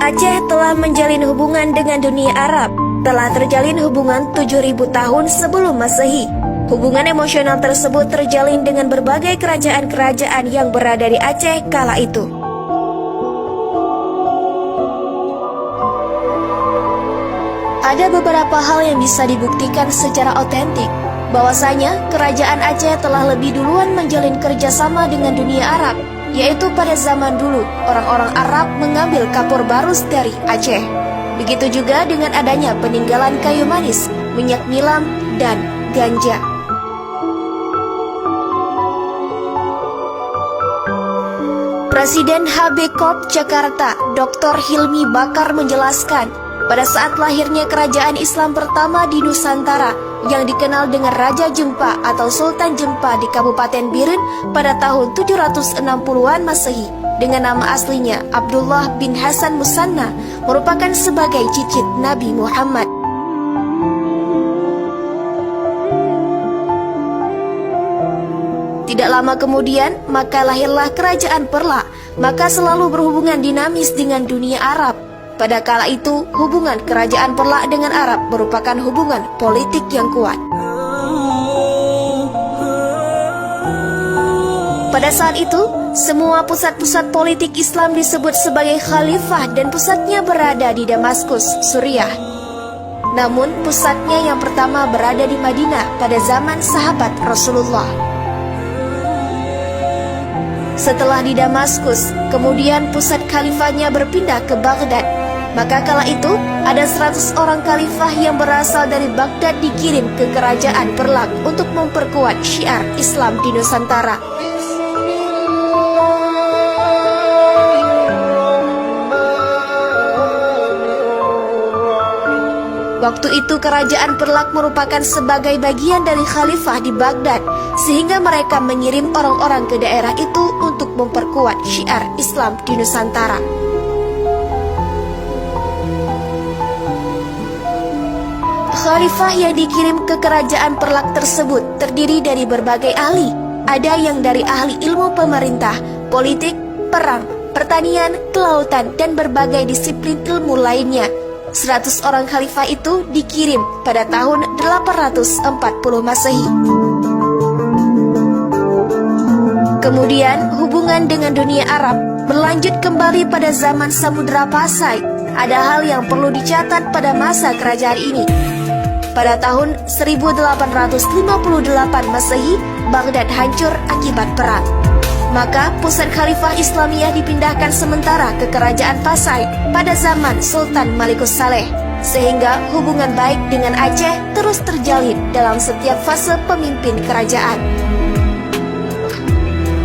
Aceh telah menjalin hubungan dengan dunia Arab. Telah terjalin hubungan 7.000 tahun sebelum Masehi. Hubungan emosional tersebut terjalin dengan berbagai kerajaan-kerajaan yang berada di Aceh kala itu. Ada beberapa hal yang bisa dibuktikan secara otentik, bahwasanya kerajaan Aceh telah lebih duluan menjalin kerjasama dengan dunia Arab, yaitu pada zaman dulu orang-orang Arab mengambil kapur barus dari Aceh. Begitu juga dengan adanya peninggalan kayu manis, minyak nilam, dan ganja. Presiden HB Corp Jakarta, Dr. Hilmi Bakar menjelaskan, pada saat lahirnya kerajaan Islam pertama di Nusantara yang dikenal dengan Raja Jempa atau Sultan Jempa di Kabupaten Biren pada tahun 760-an Masehi dengan nama aslinya Abdullah bin Hasan Musanna, merupakan sebagai cicit Nabi Muhammad. Tidak lama kemudian, maka lahirlah kerajaan Perla, maka selalu berhubungan dinamis dengan dunia Arab. Pada kala itu, hubungan kerajaan Perla dengan Arab merupakan hubungan politik yang kuat. Pada saat itu, semua pusat-pusat politik Islam disebut sebagai khalifah dan pusatnya berada di Damaskus, Suriah. Namun, pusatnya yang pertama berada di Madinah pada zaman sahabat Rasulullah. Setelah di Damaskus, kemudian pusat khalifahnya berpindah ke Baghdad. Maka kala itu, ada 100 orang khalifah yang berasal dari Baghdad dikirim ke kerajaan Perlak untuk memperkuat syiar Islam di Nusantara. Waktu itu kerajaan Perlak merupakan sebagai bagian dari khalifah di Baghdad, sehingga mereka mengirim orang-orang ke daerah itu untuk memperkuat syiar Islam di Nusantara. Khalifah yang dikirim ke kerajaan Perlak tersebut terdiri dari berbagai ahli. Ada yang dari ahli ilmu pemerintah, politik, perang, pertanian, kelautan, dan berbagai disiplin ilmu lainnya. 100 orang khalifah itu dikirim pada tahun 840 Masehi. Kemudian hubungan dengan dunia Arab berlanjut kembali pada zaman Samudra Pasai. Ada hal yang perlu dicatat pada masa kerajaan ini. Pada tahun 1858 Masehi, Baghdad hancur akibat perang. Maka pusat khalifah Islamiyah dipindahkan sementara ke kerajaan Pasai pada zaman Sultan Malikus Saleh, sehingga hubungan baik dengan Aceh terus terjalin dalam setiap fase pemimpin kerajaan.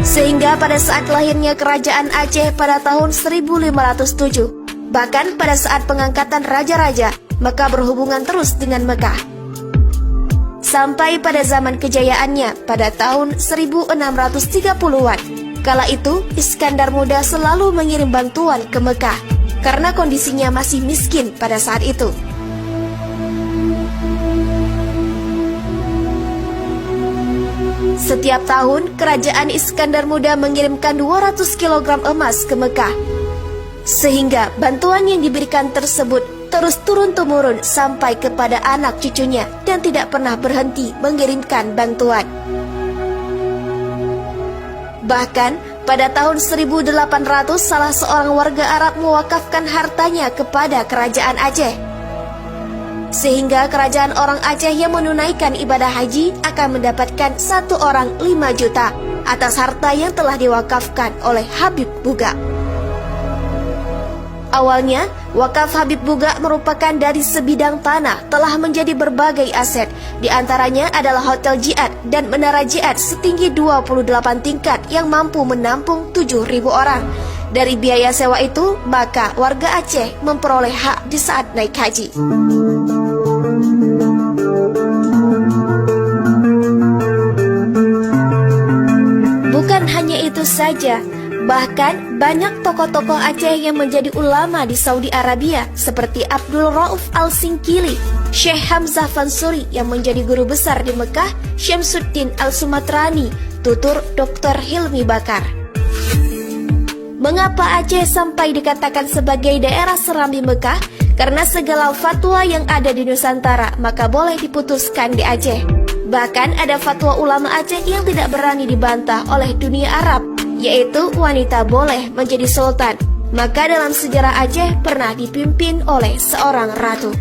Sehingga pada saat lahirnya kerajaan Aceh pada tahun 1507, bahkan pada saat pengangkatan raja-raja, maka berhubungan terus dengan Mekah. Sampai pada zaman kejayaannya pada tahun 1630-an. Kala itu, Iskandar Muda selalu mengirim bantuan ke Mekah karena kondisinya masih miskin pada saat itu. Setiap tahun, kerajaan Iskandar Muda mengirimkan 200 kg emas ke Mekah. Sehingga bantuan yang diberikan tersebut terus turun-temurun sampai kepada anak cucunya dan tidak pernah berhenti mengirimkan bantuan. Bahkan pada tahun 1800 salah seorang warga Arab mewakafkan hartanya kepada kerajaan Aceh. Sehingga kerajaan orang Aceh yang menunaikan ibadah haji akan mendapatkan 1 orang 5 juta atas harta yang telah diwakafkan oleh Habib Buga. Awalnya, wakaf Habib Buga merupakan dari sebidang tanah telah menjadi berbagai aset. Di antaranya adalah Hotel Jihad dan Menara Jihad setinggi 28 tingkat yang mampu menampung 7.000 orang. Dari biaya sewa itu, maka warga Aceh memperoleh hak di saat naik haji. Bukan hanya itu saja, bahkan banyak tokoh-tokoh Aceh yang menjadi ulama di Saudi Arabia seperti Abdul Rauf Al-Singkili, Syekh Hamzah Fansuri yang menjadi guru besar di Mekah, Syamsuddin Al-Sumatrani, tutur Dr. Hilmi Bakar. Mengapa Aceh sampai dikatakan sebagai daerah seram di Mekah? Karena segala fatwa yang ada di Nusantara maka boleh diputuskan di Aceh. Bahkan ada fatwa ulama Aceh yang tidak berani dibantah oleh dunia Arab, yaitu wanita boleh menjadi sultan. Maka dalam sejarah Aceh pernah dipimpin oleh seorang ratu.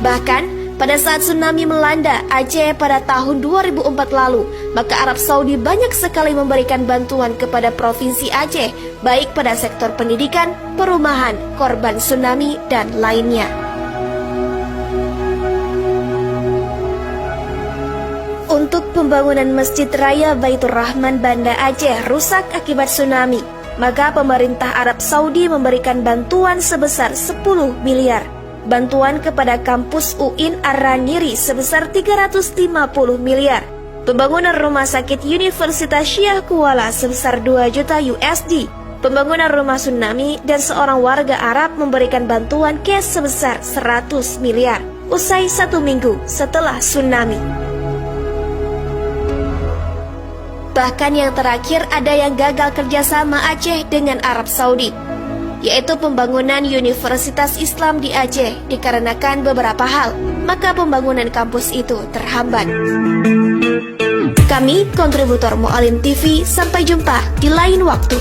Bahkan pada saat tsunami melanda Aceh pada tahun 2004 lalu, maka Arab Saudi banyak sekali memberikan bantuan kepada Provinsi Aceh, baik pada sektor pendidikan, perumahan, korban tsunami, dan lainnya. Untuk pembangunan Masjid Raya Baitur Rahman Banda Aceh rusak akibat tsunami, maka pemerintah Arab Saudi memberikan bantuan sebesar 10 miliar. Bantuan kepada kampus UIN Ar-Raniri sebesar 350 miliar. Pembangunan rumah sakit Universitas Syiah Kuala sebesar 2 juta USD. Pembangunan rumah tsunami dan seorang warga Arab memberikan bantuan cash sebesar 100 miliar. Usai 1 minggu setelah tsunami. Bahkan yang terakhir ada yang gagal kerjasama Aceh dengan Arab Saudi, yaitu pembangunan Universitas Islam di Aceh dikarenakan beberapa hal, maka pembangunan kampus itu terhambat. Kami, kontributor Mu'alim TV, sampai jumpa di lain waktu.